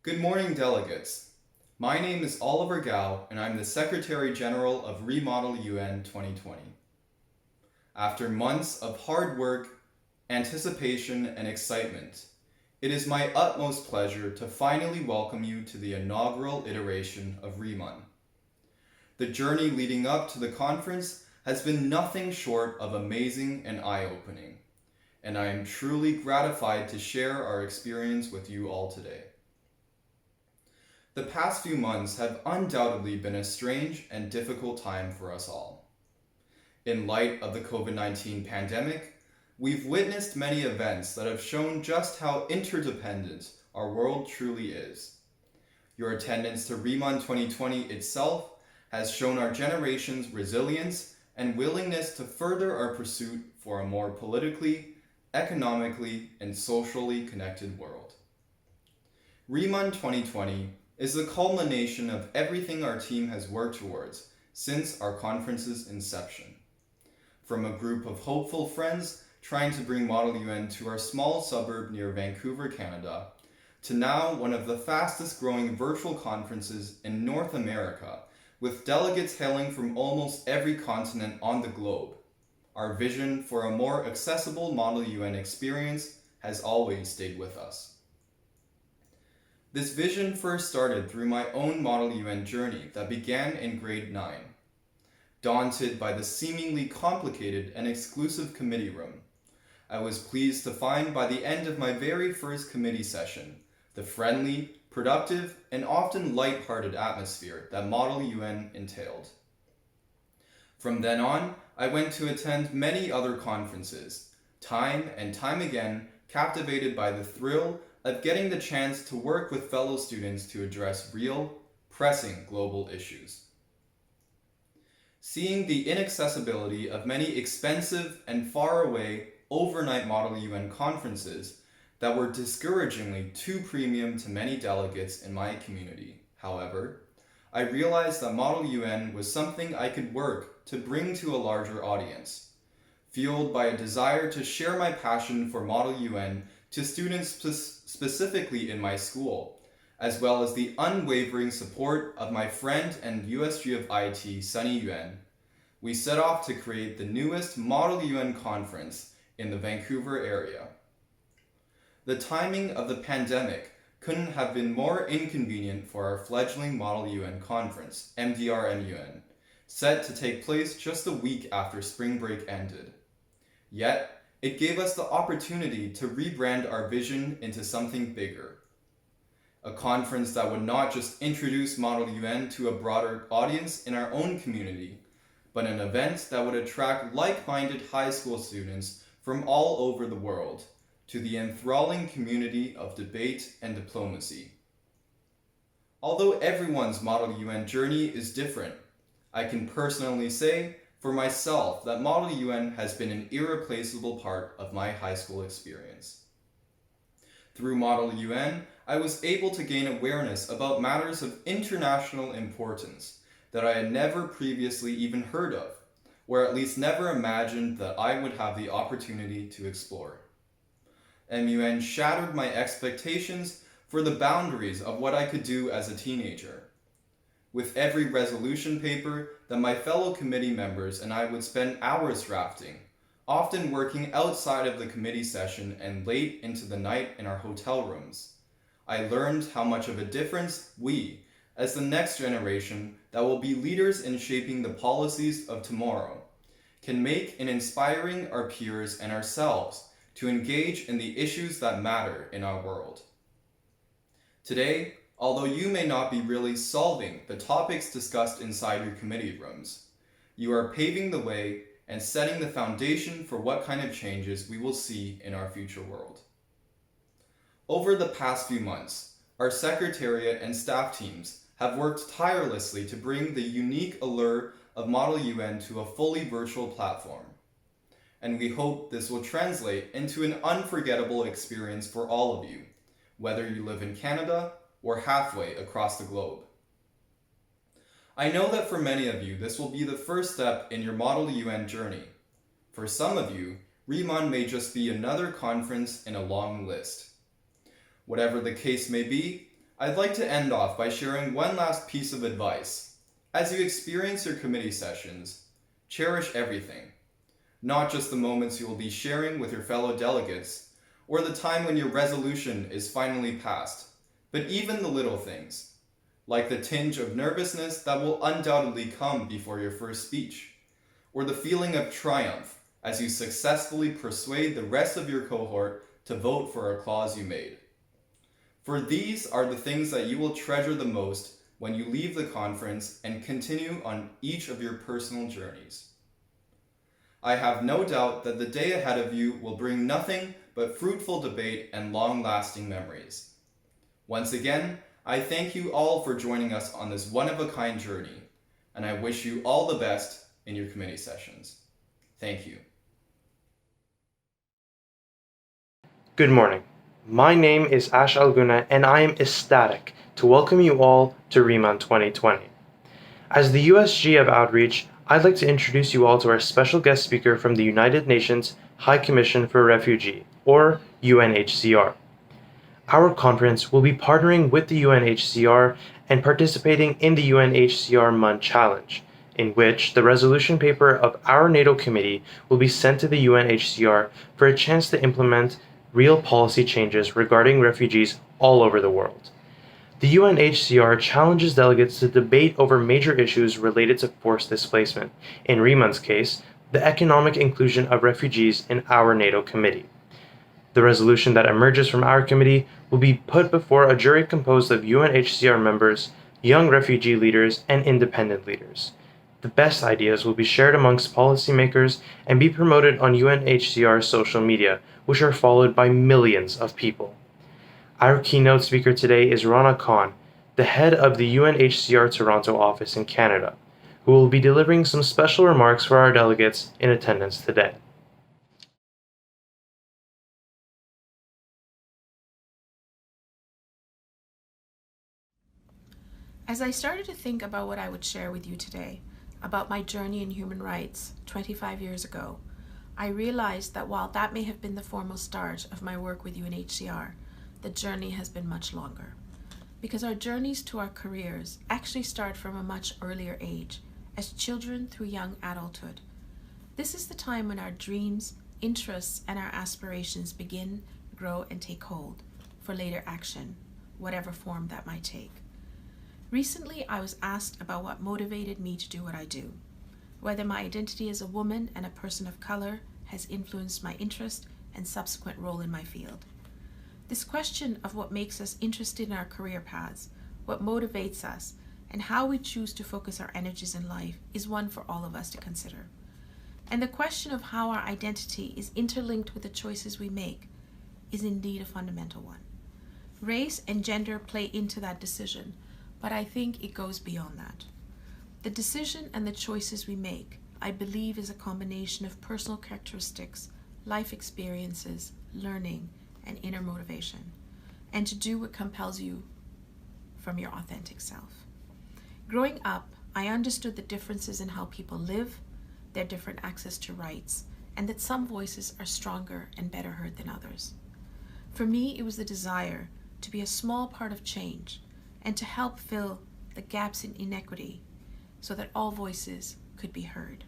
Good morning, delegates. My name is Oliver Gao, and I'm the Secretary General of ReModel UN 2020. After months of hard work, anticipation, and excitement, it is my utmost pleasure to finally welcome you to the inaugural iteration of ReMUN. The journey leading up to the conference has been nothing short of amazing and eye-opening, and I am truly gratified to share our experience with you all today. The past few months have undoubtedly been a strange and difficult time for us all. In light of the COVID-19 pandemic, we've witnessed many events that have shown just how interdependent our world truly is. Your attendance to ReMUN 2020 itself has shown our generation's resilience and willingness to further our pursuit for a more politically, economically, and socially connected world. ReMUN 2020 is the culmination of everything our team has worked towards since our conference's inception. From a group of hopeful friends trying to bring Model UN to our small suburb near Vancouver, Canada, to now one of the fastest growing virtual conferences in North America, with delegates hailing from almost every continent on the globe. Our vision for a more accessible Model UN experience has always stayed with us. This vision first started through my own Model UN journey that began in grade 9. Daunted by the seemingly complicated and exclusive committee room, I was pleased to find by the end of my very first committee session the friendly, productive, and often light-hearted atmosphere that Model UN entailed. From then on, I went to attend many other conferences, time and time again captivated by the thrill of getting the chance to work with fellow students to address real, pressing global issues. Seeing the inaccessibility of many expensive and far-away overnight Model UN conferences that were discouragingly too premium to many delegates in my community, however, I realized that Model UN was something I could work to bring to a larger audience, fueled by a desire to share my passion for Model UN to students specifically in my school, as well as the unwavering support of my friend and USG of IT, Sunny Yuan. We set off to create the newest Model UN conference in the Vancouver area. The timing of the pandemic couldn't have been more inconvenient for our fledgling Model UN conference, MDR-MUN, set to take place just a week after spring break ended. Yet, it gave us the opportunity to rebrand our vision into something bigger. A conference that would not just introduce Model UN to a broader audience in our own community, but an event that would attract like-minded high school students from all over the world to the enthralling community of debate and diplomacy. Although everyone's Model UN journey is different, I can personally say for myself that Model UN has been an irreplaceable part of my high school experience. Through Model UN, I was able to gain awareness about matters of international importance that I had never previously even heard of, or at least never imagined that I would have the opportunity to explore. MUN shattered my expectations for the boundaries of what I could do as a teenager. With every resolution paper that my fellow committee members and I would spend hours drafting, often working outside of the committee session and late into the night in our hotel rooms, I learned how much of a difference we, as the next generation that will be leaders in shaping the policies of tomorrow, can make in inspiring our peers and ourselves to engage in the issues that matter in our world. Today, although you may not be really solving the topics discussed inside your committee rooms, you are paving the way and setting the foundation for what kind of changes we will see in our future world. Over the past few months, our Secretariat and staff teams have worked tirelessly to bring the unique allure of Model UN to a fully virtual platform. And we hope this will translate into an unforgettable experience for all of you, whether you live in Canada or halfway across the globe. I know that for many of you, this will be the first step in your Model UN journey. For some of you, ReMUN may just be another conference in a long list. Whatever the case may be, I'd like to end off by sharing one last piece of advice. As you experience your committee sessions, cherish everything, not just the moments you will be sharing with your fellow delegates, or the time when your resolution is finally passed, but even the little things, like the tinge of nervousness that will undoubtedly come before your first speech, or the feeling of triumph as you successfully persuade the rest of your cohort to vote for a clause you made. For these are the things that you will treasure the most when you leave the conference and continue on each of your personal journeys. I have no doubt that the day ahead of you will bring nothing but fruitful debate and long-lasting memories. Once again, I thank you all for joining us on this one-of-a-kind journey, and I wish you all the best in your committee sessions. Thank you. Good morning. My name is Ash Alguna, and I am ecstatic to welcome you all to ReMUN 2020. As the USG of Outreach, I'd like to introduce you all to our special guest speaker from the United Nations High Commission for Refugee, or UNHCR. Our conference will be partnering with the UNHCR and participating in the UNHCR MUN Challenge, in which the resolution paper of our NATO committee will be sent to the UNHCR for a chance to implement real policy changes regarding refugees all over the world. The UNHCR challenges delegates to debate over major issues related to forced displacement, in ReMUN's case, the economic inclusion of refugees in our NATO committee. The resolution that emerges from our committee will be put before a jury composed of UNHCR members, young refugee leaders, and independent leaders. The best ideas will be shared amongst policymakers and be promoted on UNHCR's social media, which are followed by millions of people. Our keynote speaker today is Rana Khan, the head of the UNHCR Toronto office in Canada, who will be delivering some special remarks for our delegates in attendance today. As I started to think about what I would share with you today, about my journey in human rights 25 years ago, I realized that while that may have been the formal start of my work with UNHCR, the journey has been much longer. Because our journeys to our careers actually start from a much earlier age, as children through young adulthood. This is the time when our dreams, interests, and our aspirations begin, grow, and take hold for later action, whatever form that might take. Recently, I was asked about what motivated me to do what I do, whether my identity as a woman and a person of color has influenced my interest and subsequent role in my field. This question of what makes us interested in our career paths, what motivates us, and how we choose to focus our energies in life is one for all of us to consider. And the question of how our identity is interlinked with the choices we make is indeed a fundamental one. Race and gender play into that decision, but I think it goes beyond that. The decision and the choices we make, I believe, is a combination of personal characteristics, life experiences, learning, and inner motivation, and to do what compels you from your authentic self. Growing up, I understood the differences in how people live, their different access to rights, and that some voices are stronger and better heard than others. For me, it was the desire to be a small part of change and to help fill the gaps in inequity so that all voices could be heard.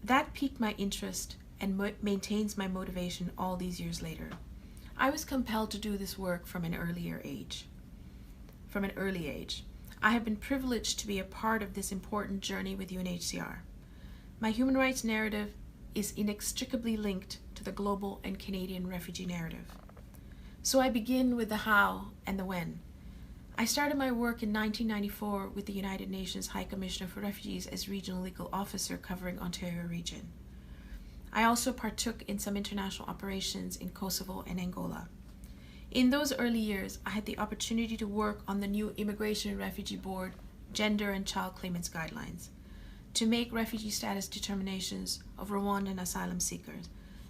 That piqued my interest and maintains my motivation all these years later. I was compelled to do this work from an early age. I have been privileged to be a part of this important journey with UNHCR. My human rights narrative is inextricably linked to the global and Canadian refugee narrative. So I begin with the how and the when. I started my work in 1994 with the United Nations High Commissioner for Refugees as Regional Legal Officer covering Ontario region. I also partook in some international operations in Kosovo and Angola. In those early years, I had the opportunity to work on the new Immigration and Refugee Board Gender and Child Claimants Guidelines to make refugee status determinations of Rwandan asylum seekers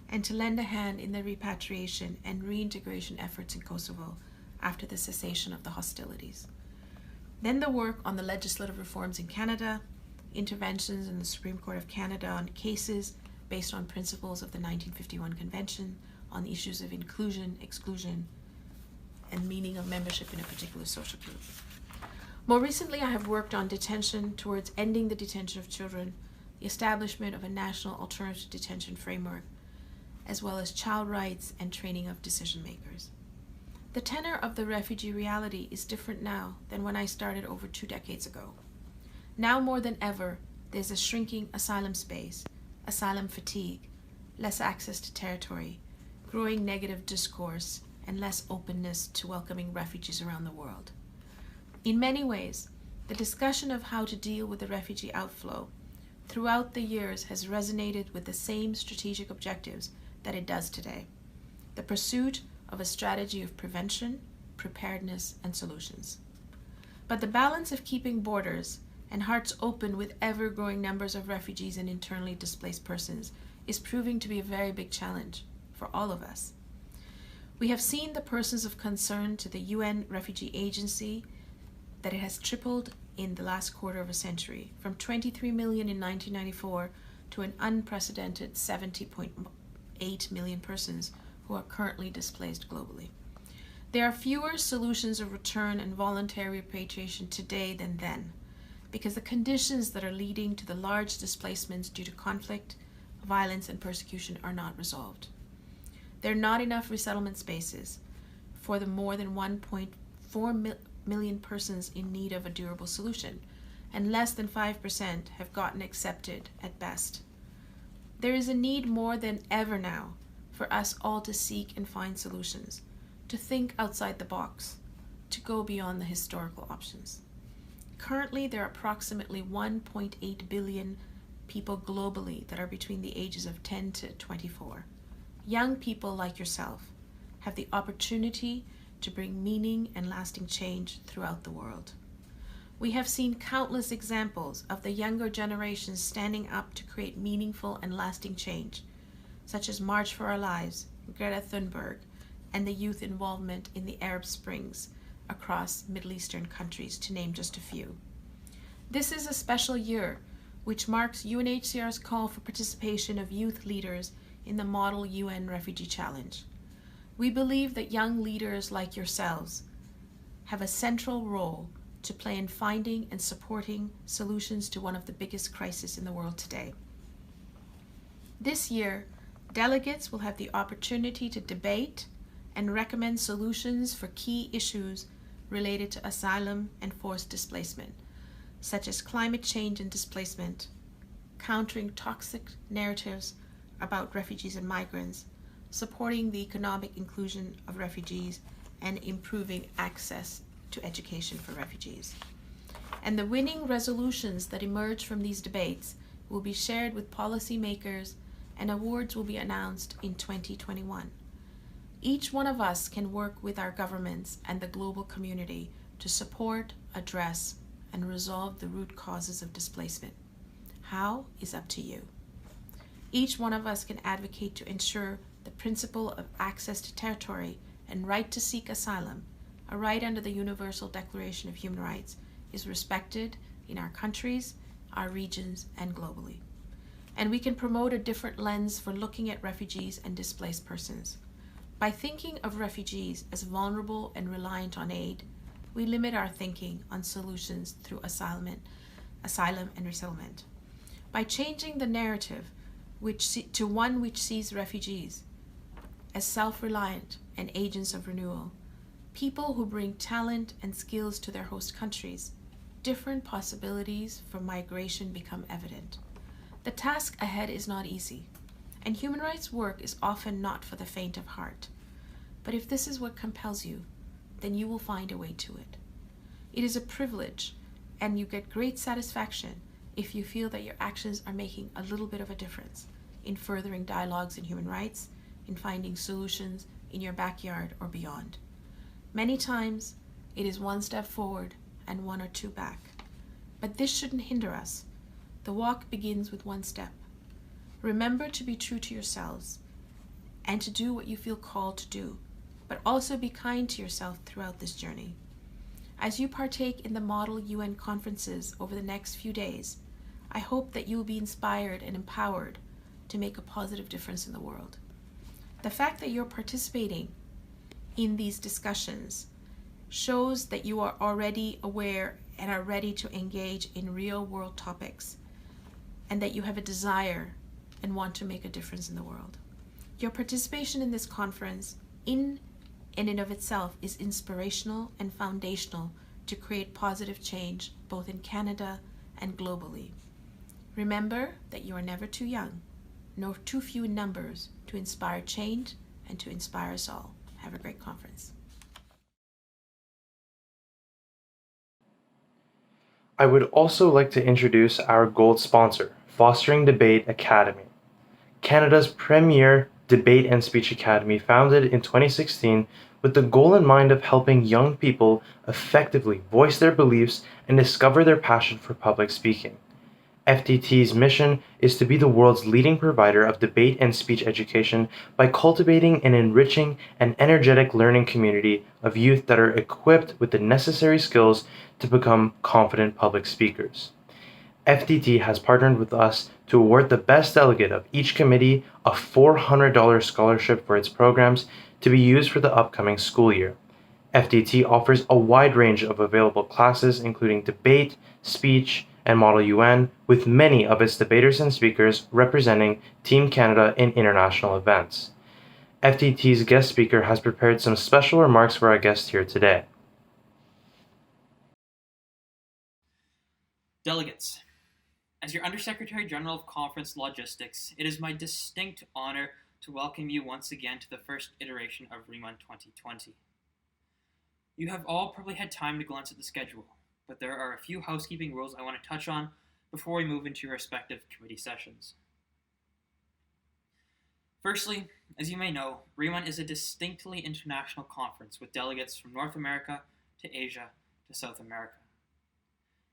and to lend a hand in the repatriation and reintegration efforts in Kosovo after the cessation of the hostilities. Then the work on the legislative reforms in Canada, interventions in the Supreme Court of Canada on cases based on principles of the 1951 Convention on issues of inclusion, exclusion, and meaning meaning of membership in a particular social group. More recently, I have worked on detention towards ending the detention of children, the establishment of a national alternative detention framework, as well as child rights and training of decision makers. The tenor of the refugee reality is different now than when I started over 2 decades ago. Now more than ever, there's a shrinking asylum space, asylum fatigue, less access to territory, growing negative discourse, and less openness to welcoming refugees around the world. In many ways, the discussion of how to deal with the refugee outflow throughout the years has resonated with the same strategic objectives that it does today: the pursuit of a strategy of prevention, preparedness, and solutions. But the balance of keeping borders and hearts open with ever-growing numbers of refugees and internally displaced persons is proving to be a very big challenge for all of us. We have seen the persons of concern to the UN Refugee Agency that it has tripled in the last quarter of a century, from 23 million in 1994 to an unprecedented 70.8 million persons who are currently displaced globally. There are fewer solutions of return and voluntary repatriation today than then, because the conditions that are leading to the large displacements due to conflict, violence, and persecution are not resolved. There are not enough resettlement spaces for the more than 1.4 million persons in need of a durable solution, and less than 5% have gotten accepted at best. There is a need more than ever now for us all to seek and find solutions, to think outside the box, to go beyond the historical options. Currently, there are approximately 1.8 billion people globally that are between the ages of 10 to 24. Young people like yourself have the opportunity to bring meaning and lasting change throughout the world. We have seen countless examples of the younger generations standing up to create meaningful and lasting change, such as March for Our Lives, Greta Thunberg, and the youth involvement in the Arab Springs across Middle Eastern countries, to name just a few. This is a special year which marks UNHCR's call for participation of youth leaders in the Model UN Refugee Challenge. We believe that young leaders like yourselves have a central role to play in finding and supporting solutions to one of the biggest crises in the world today. This year, delegates will have the opportunity to debate and recommend solutions for key issues related to asylum and forced displacement, such as climate change and displacement, countering toxic narratives about refugees and migrants, supporting the economic inclusion of refugees, and improving access to education for refugees. And the winning resolutions that emerge from these debates will be shared with policymakers, and awards will be announced in 2021. Each one of us can work with our governments and the global community to support, address, and resolve the root causes of displacement. How is up to you. Each one of us can advocate to ensure the principle of access to territory and right to seek asylum, a right under the Universal Declaration of Human Rights, is respected in our countries, our regions, and globally. And we can promote a different lens for looking at refugees and displaced persons. By thinking of refugees as vulnerable and reliant on aid, we limit our thinking on solutions through asylum and resettlement. By changing the narrative to one which sees refugees as self-reliant and agents of renewal, people who bring talent and skills to their host countries, different possibilities for migration become evident. The task ahead is not easy, and human rights work is often not for the faint of heart. But if this is what compels you, then you will find a way to it. It is a privilege, and you get great satisfaction if you feel that your actions are making a little bit of a difference in furthering dialogues in human rights, in finding solutions in your backyard or beyond. Many times, it is one step forward and one or two back. But this shouldn't hinder us. The walk begins with one step. Remember to be true to yourselves and to do what you feel called to do, but also be kind to yourself throughout this journey. As you partake in the Model UN conferences over the next few days, I hope that you will be inspired and empowered to make a positive difference in the world. The fact that you're participating in these discussions shows that you are already aware and are ready to engage in real world topics, and that you have a desire and want to make a difference in the world. Your participation in this conference in and of itself is inspirational and foundational to create positive change both in Canada and globally. Remember that you are never too young, nor too few in numbers to inspire change and to inspire us all. Have a great conference. I would also like to introduce our gold sponsor, Fostering Debate Academy, Canada's premier debate and speech academy, founded in 2016 with the goal in mind of helping young people effectively voice their beliefs and discover their passion for public speaking. FDT's mission is to be the world's leading provider of debate and speech education by cultivating an enriching and energetic learning community of youth that are equipped with the necessary skills to become confident public speakers. FDT has partnered with us to award the best delegate of each committee a $400 scholarship for its programs to be used for the upcoming school year. FDT offers a wide range of available classes, including debate, speech, and Model UN, with many of its debaters and speakers representing Team Canada in international events. FDT's guest speaker has prepared some special remarks for our guest here today. Delegates, as your Undersecretary General of Conference Logistics, it is my distinct honor to welcome you once again to the first iteration of ReMUN 2020. You have all probably had time to glance at the schedule, but there are a few housekeeping rules I want to touch on before we move into your respective committee sessions. Firstly, as you may know, ReMUN is a distinctly international conference with delegates from North America to Asia to South America.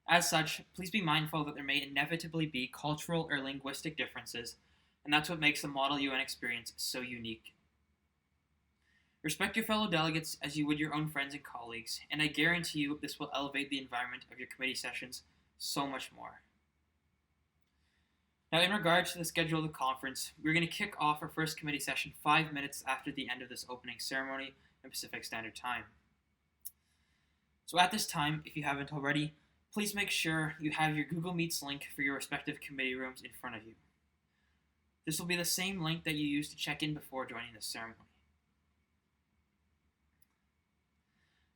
As such, please be mindful that there may inevitably be cultural or linguistic differences, and that's what makes the Model UN experience so unique. Respect your fellow delegates as you would your own friends and colleagues, and I guarantee you this will elevate the environment of your committee sessions so much more. Now, in regards to the schedule of the conference, we're going to kick off our first committee session 5 minutes after the end of this opening ceremony in Pacific Standard Time. So at this time, if you haven't already, please make sure you have your Google Meets link for your respective committee rooms in front of you. This will be the same link that you used to check in before joining the ceremony.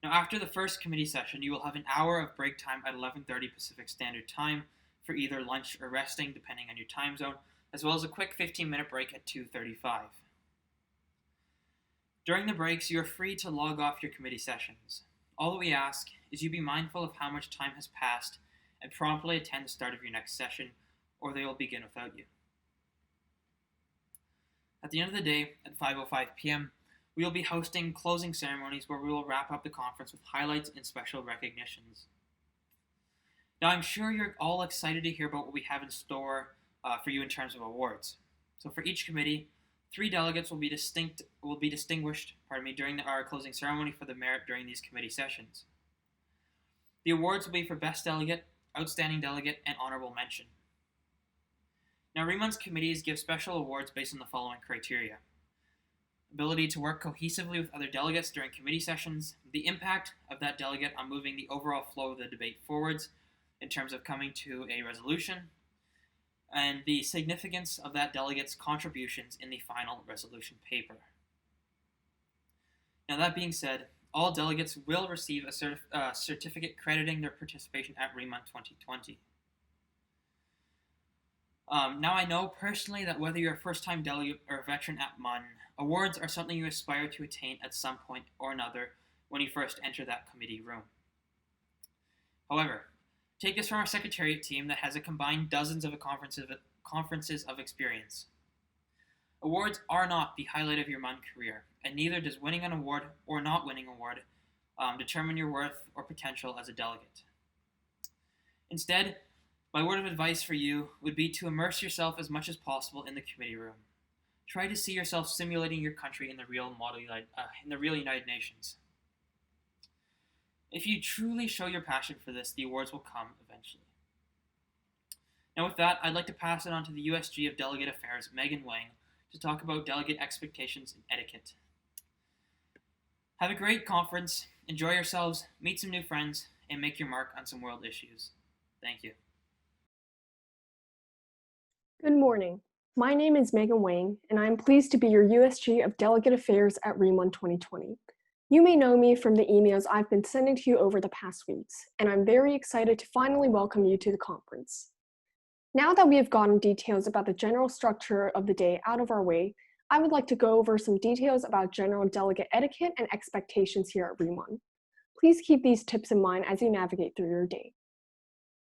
Now, after the first committee session, you will have an hour of break time at 11:30 Pacific Standard Time for either lunch or resting, depending on your time zone, as well as a quick 15-minute break at 2:35. During the breaks, you are free to log off your committee sessions. All that we ask is you be mindful of how much time has passed and promptly attend the start of your next session, or they will begin without you. At the end of the day, at 5:05 p.m., we will be hosting closing ceremonies where we will wrap up the conference with highlights and special recognitions. Now, I'm sure you're all excited to hear about what we have in store for you in terms of awards. So for each committee, 3 delegates will be distinguished during our closing ceremony for the merit during these committee sessions. The awards will be for Best Delegate, Outstanding Delegate, and Honorable Mention. Now, ReMUN's committees give special awards based on the following criteria: ability to work cohesively with other delegates during committee sessions, the impact of that delegate on moving the overall flow of the debate forwards in terms of coming to a resolution, and the significance of that delegate's contributions in the final resolution paper. Now, that being said, all delegates will receive a certificate crediting their participation at ReMUN 2020. Now, I know personally that whether you're a first-time delegate or a veteran at MUN, awards are something you aspire to attain at some point or another when you first enter that committee room. However, take this from our Secretariat team that has a combined dozens of conferences of experience. Awards are not the highlight of your MUN career, and neither does winning an award or not winning an award determine your worth or potential as a delegate. Instead, my word of advice for you would be to immerse yourself as much as possible in the committee room. Try to see yourself simulating your country in the real United Nations. If you truly show your passion for this, the awards will come eventually. Now with that, I'd like to pass it on to the USG of Delegate Affairs, Megan Wang, to talk about delegate expectations and etiquette. Have a great conference, enjoy yourselves, meet some new friends, and make your mark on some world issues. Thank you. Good morning. My name is Megan Wang, and I am pleased to be your USG of Delegate Affairs at ReMUN 2020. You may know me from the emails I've been sending to you over the past weeks, and I'm very excited to finally welcome you to the conference. Now that we have gotten details about the general structure of the day out of our way, I would like to go over some details about general delegate etiquette and expectations here at ReMUN. Please keep these tips in mind as you navigate through your day.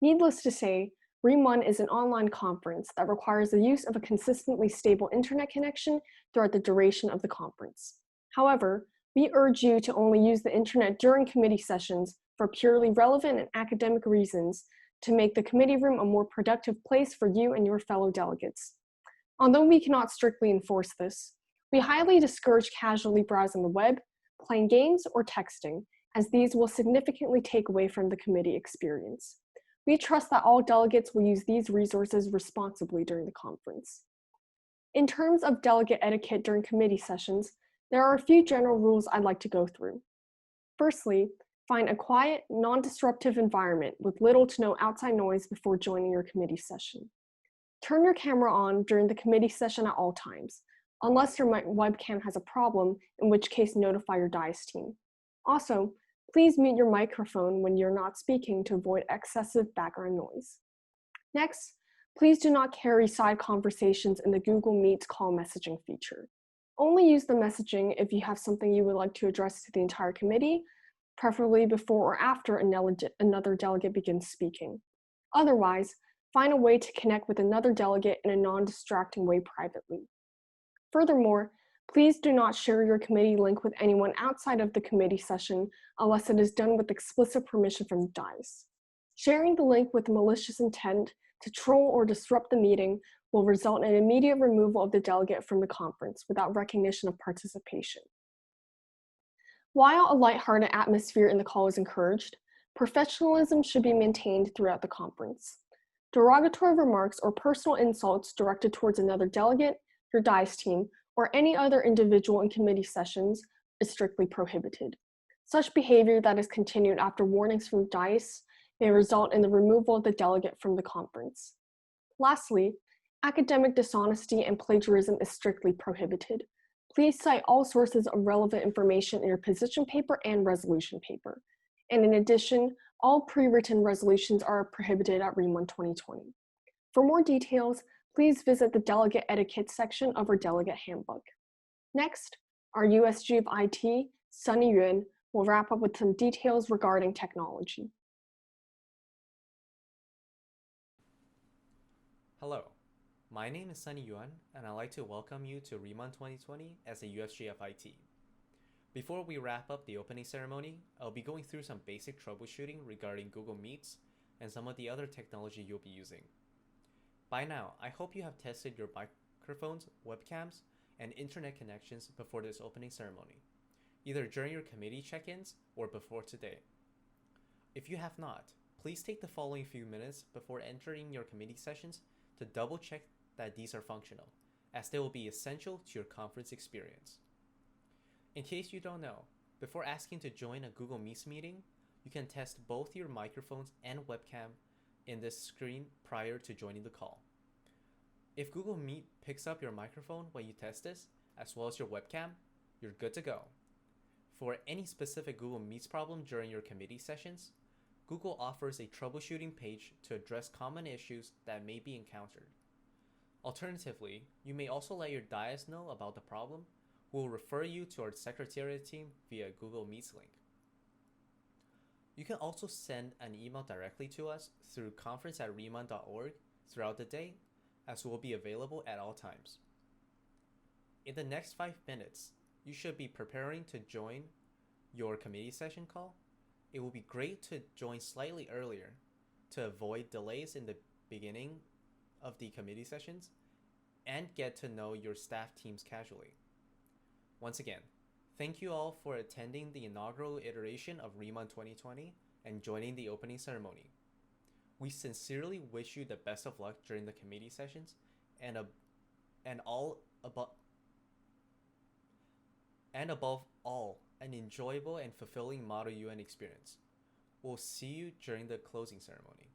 Needless to say, ReMUN is an online conference that requires the use of a consistently stable internet connection throughout the duration of the conference. However, we urge you to only use the internet during committee sessions for purely relevant and academic reasons to make the committee room a more productive place for you and your fellow delegates. Although we cannot strictly enforce this, we highly discourage casually browsing the web, playing games, or texting, as these will significantly take away from the committee experience. We trust that all delegates will use these resources responsibly during the conference. In terms of delegate etiquette during committee sessions, there are a few general rules I'd like to go through. Firstly, find a quiet, non-disruptive environment with little to no outside noise before joining your committee session. Turn your camera on during the committee session at all times, unless your webcam has a problem, in which case notify your DICE team. Also, please mute your microphone when you're not speaking to avoid excessive background noise. Next, please do not carry side conversations in the Google Meet call messaging feature. Only use the messaging if you have something you would like to address to the entire committee, preferably before or after another delegate begins speaking. Otherwise, find a way to connect with another delegate in a non-distracting way privately. Furthermore, please do not share your committee link with anyone outside of the committee session unless it is done with explicit permission from the DICE. Sharing the link with malicious intent to troll or disrupt the meeting will result in immediate removal of the delegate from the conference without recognition of participation. While a lighthearted atmosphere in the call is encouraged, professionalism should be maintained throughout the conference. Derogatory remarks or personal insults directed towards another delegate, your DICE team, or any other individual in committee sessions is strictly prohibited. Such behavior that is continued after warnings from DICE may result in the removal of the delegate from the conference. Lastly, academic dishonesty and plagiarism is strictly prohibited. Please cite all sources of relevant information in your position paper and resolution paper. And in addition, all pre-written resolutions are prohibited at ReMUN 2020. For more details, please visit the Delegate Etiquette section of our Delegate Handbook. Next, our USG of IT, Sunny Yuan, will wrap up with some details regarding technology. Hello, my name is Sunny Yuan, and I'd like to welcome you to ReMUN 2020 as a USG of IT. Before we wrap up the opening ceremony, I'll be going through some basic troubleshooting regarding Google Meets and some of the other technology you'll be using. By now, I hope you have tested your microphones, webcams, and internet connections before this opening ceremony, either during your committee check-ins or before today. If you have not, please take the following few minutes before entering your committee sessions to double check that these are functional, as they will be essential to your conference experience. In case you don't know, before asking to join a Google Meets meeting, you can test both your microphones and webcam in this screen prior to joining the call. If Google Meet picks up your microphone when you test this, as well as your webcam, you're good to go. For any specific Google Meets problem during your committee sessions, Google offers a troubleshooting page to address common issues that may be encountered. Alternatively, you may also let your DIAS know about the problem, who will refer you to our Secretariat team via Google Meets link. You can also send an email directly to us through conference@remun.org throughout the day, as will be available at all times. In the next 5 minutes, you should be preparing to join your committee session call. It will be great to join slightly earlier to avoid delays in the beginning of the committee sessions and get to know your staff teams casually. Once again, thank you all for attending the inaugural iteration of ReMUN 2020 and joining the opening ceremony. We sincerely wish you the best of luck during the committee sessions and all and above all, an enjoyable and fulfilling Model UN experience. We'll see you during the closing ceremony.